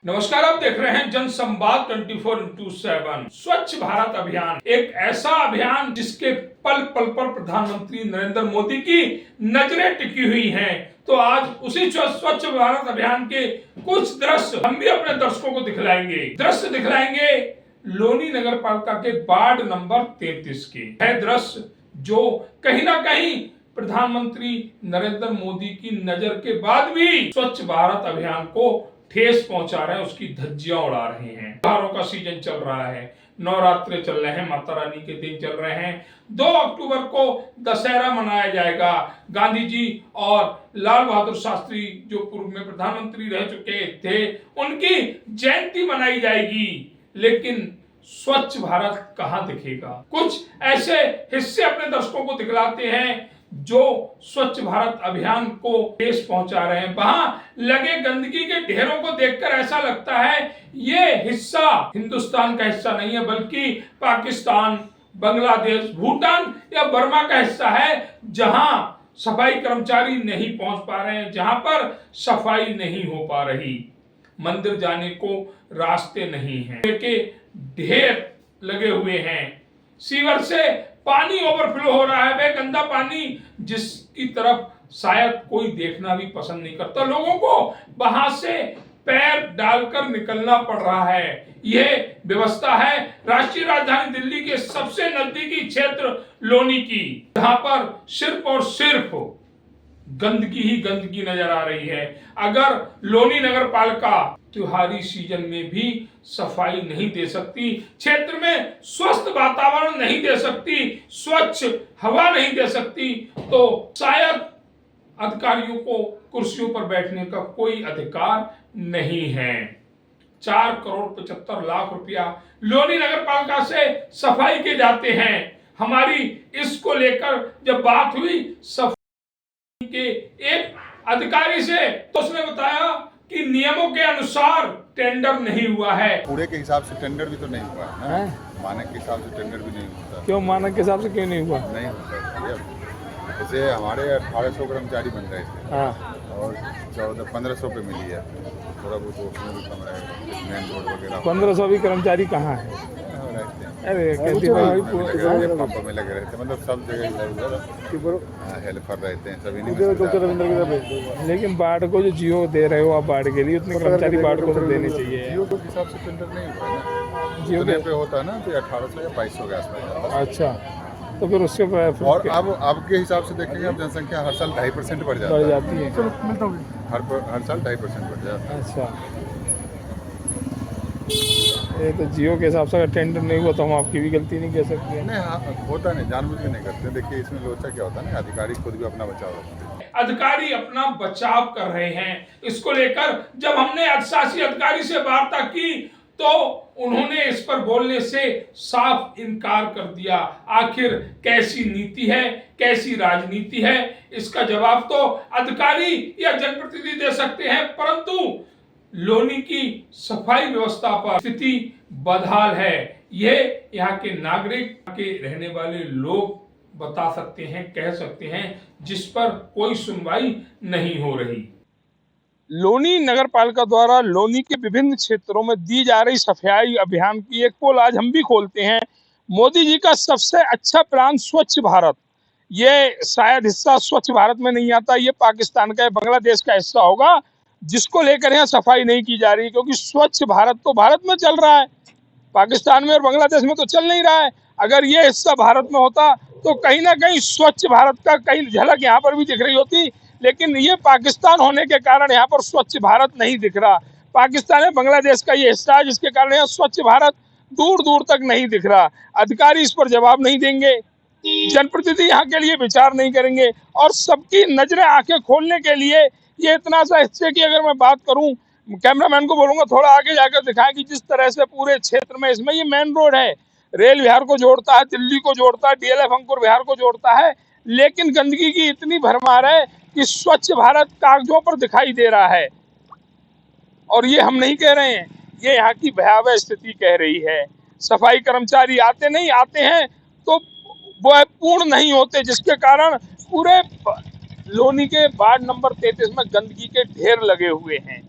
नमस्कार, आप देख रहे हैं जनसंवाद 24x7। स्वच्छ भारत अभियान एक ऐसा अभियान जिसके पल पल पर प्रधानमंत्री नरेंद्र मोदी की नजरें टिकी हुई हैं। तो आज उसी स्वच्छ भारत अभियान के कुछ दृश्य हम भी अपने दर्शकों को दिखलाएंगे। दृश्य दिखलाएंगे लोनी नगर पालिका के वार्ड नंबर 33 के है दृश्य, जो कहीं ना कहीं प्रधानमंत्री नरेंद्र मोदी की नजर के बाद भी स्वच्छ भारत अभियान को ठेस पहुंचा रहे हैं, उसकी धज्जियां उड़ा रहे हैं। त्योहारों का सीजन चल रहा है, नवरात्रे चल रहे हैं, माता रानी के दिन चल रहे हैं। 2 अक्टूबर को दशहरा मनाया जाएगा। गांधी जी और लाल बहादुर शास्त्री जो पूर्व में प्रधानमंत्री रह चुके थे, उनकी जयंती मनाई जाएगी। लेकिन स्वच्छ भारत कहां दिखेगा? कुछ ऐसे हिस्से अपने दर्शकों को दिखलाते हैं जो स्वच्छ भारत अभियान को ठेस पहुंचा रहे हैं। वहां लगे गंदगी के ढेरों को देखकर ऐसा लगता है ये हिस्सा हिंदुस्तान का हिस्सा नहीं है, बल्कि पाकिस्तान, बांग्लादेश, भूटान या बर्मा का हिस्सा है, जहां सफाई कर्मचारी नहीं पहुंच पा रहे हैं, जहां पर सफाई नहीं हो पा रही। मंदिर जाने को रास्ते नहीं हैं, के ढेर लगे हुए हैं। सीवर से पानी ओवरफ्लो हो रहा है, वह गंदा पानी जिसकी तरफ शायद कोई देखना भी पसंद नहीं करता। लोगों को वहां से पैर डालकर निकलना पड़ रहा है। यह व्यवस्था है राष्ट्रीय राजधानी दिल्ली के सबसे नजदीकी क्षेत्र लोनी की, जहां पर सिर्फ और सिर्फ गंदगी ही गंदगी नजर आ रही है। अगर लोनी नगर पालिका त्योहारी सीजन में भी सफाई नहीं दे सकती, क्षेत्र में स्वस्थ वातावरण नहीं दे सकती, स्वच्छ हवा नहीं दे सकती, तो शायद अधिकारियों को कुर्सियों पर बैठने का कोई अधिकार नहीं है। 4 करोड़ 75 लाख रुपया लोनी नगर पालिका से सफाई के जाते हैं। हमारी इसको लेकर जब बात हुई सफाई के एक अधिकारी से, तो उसने बताया कि नियमों के अनुसार टेंडर नहीं हुआ है। पूरे के हिसाब से टेंडर भी तो नहीं हुआ है, मानक के हिसाब से टेंडर भी नहीं होता। क्यों मानक के हिसाब से क्यों नहीं हुआ? नहीं होता। जैसे हमारे 1800 कर्मचारी बन रहे थे, हाँ, और 1500 पे मिली है। थोड़ा बहुत उसमें भी कम रहेगा, मेन रोड वगैरह। 1500 भी कर्मचारी कहाँ है? अरे कहती पंप में लगे रहते, मतलब सब जगह हेल्पर रहते हैं सभी। लेकिन बाढ़ को जो जियो दे रहे हो आप, बाढ़ के लिए उतने कर्मचारी बाढ़ को तो देने चाहिए। जियो के हिसाब से टेंडर नहीं हुआ है ना, जियो पे होता है ना, तो 1800 या 2200 के आसपास। अच्छा, तो फिर उसके और अब के हिसाब से देखेंगे, अब जनसंख्या हर साल 2.5% बढ़ जाती है। हर साल 2.5% बढ़ जाता है। अच्छा, ये तो जियो के हिसाब से अगर टेंडर नहीं हुआ तो हम आपकी भी गलती नहीं कह सकते। नहीं, हाँ, होता नहीं, जानबूझ के नहीं करते। देखिए इसमें लोचा क्या होता है ना, अधिकारी खुद भी अपना बचाव रखते हैं। अधिकारी अपना बचाव कर रहे हैं। इसको लेकर जब हमने अधिशासी अधिकारी से वार्ता की तो उन्होंने इस पर बोलने से साफ इनकार कर दिया। आखिर कैसी नीति है, कैसी राजनीति है, इसका जवाब तो अधिकारी या जनप्रतिनिधि दे सकते हैं, परंतु लोनी की सफाई व्यवस्था पर स्थिति बदहाल है। ये यहाँ के नागरिक, के रहने वाले लोग बता सकते हैं, कह सकते हैं, जिस पर कोई सुनवाई नहीं हो रही। लोनी नगर पालिका द्वारा लोनी के विभिन्न क्षेत्रों में दी जा रही सफाई अभियान की एक पोल आज हम भी खोलते हैं। मोदी जी का सबसे अच्छा प्लान स्वच्छ भारत, ये शायद हिस्सा स्वच्छ भारत में नहीं आता, ये पाकिस्तान का, बांग्लादेश का हिस्सा होगा, जिसको लेकर यहाँ सफाई नहीं की जा रही। क्योंकि स्वच्छ भारत तो भारत में चल रहा है, पाकिस्तान में और बांग्लादेश में तो चल नहीं रहा है। अगर ये हिस्सा भारत में होता तो कहीं ना कहीं स्वच्छ भारत का कहीं झलक यहाँ पर भी दिख रही होती। लेकिन ये पाकिस्तान होने के कारण यहाँ पर स्वच्छ भारत नहीं दिख रहा। पाकिस्तान है बांग्लादेश का ये हिस्सा है, जिसके कारण यहाँ स्वच्छ भारत दूर दूर तक नहीं दिख रहा। अधिकारी इस पर जवाब नहीं देंगे, जनप्रतिनिधि यहाँ के लिए विचार नहीं करेंगे, और सबकी नजरें आंखें खोलने के लिए ये इतना सा हिस्से की अगर मैं बात करूं, कैमरामैन को बोलूंगा थोड़ा आगे जाकर दिखाएं कि जिस तरह से पूरे क्षेत्र में, इसमें ये मेन रोड है, रेल विहार को जोड़ता है, दिल्ली को जोड़ता है, डीएलएफ अंकुर विहार को जोड़ता है, लेकिन गंदगी की इतनी भरमार है कि स्वच्छ भारत कागजों पर दिखाई दे रहा है। और ये हम नहीं कह रहे हैं, ये यहाँ की भयावह स्थिति कह रही है। सफाई कर्मचारी आते हैं तो वो पूर्ण नहीं होते, जिसके कारण पूरे लोनी के वार्ड नंबर 33 में गंदगी के ढेर लगे हुए हैं,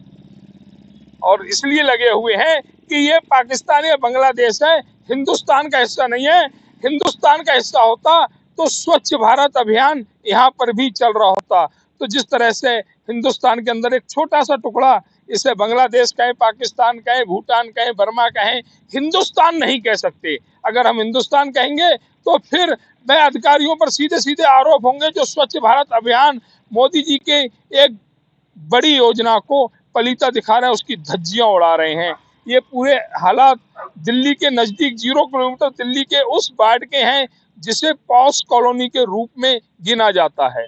और इसलिए लगे हुए हैं कि ये पाकिस्तान या बांग्लादेश है, हिंदुस्तान का हिस्सा नहीं है। हिंदुस्तान का हिस्सा होता तो स्वच्छ भारत अभियान यहाँ पर भी चल रहा होता। तो जिस तरह से हिंदुस्तान के अंदर एक छोटा सा टुकड़ा, इसे बांग्लादेश कहें, पाकिस्तान कहें, भूटान कहें, बर्मा कहें, हिंदुस्तान नहीं कह सकते। अगर हम हिंदुस्तान कहेंगे तो फिर वह अधिकारियों पर सीधे सीधे आरोप होंगे जो स्वच्छ भारत अभियान मोदी जी के एक बड़ी योजना को पलीता दिखा रहे हैं, उसकी धज्जियां उड़ा रहे हैं। ये पूरे हालात दिल्ली के नजदीक 0 किलोमीटर दिल्ली के उस वार्ड के हैं जिसे पॉश कॉलोनी के रूप में गिना जाता है।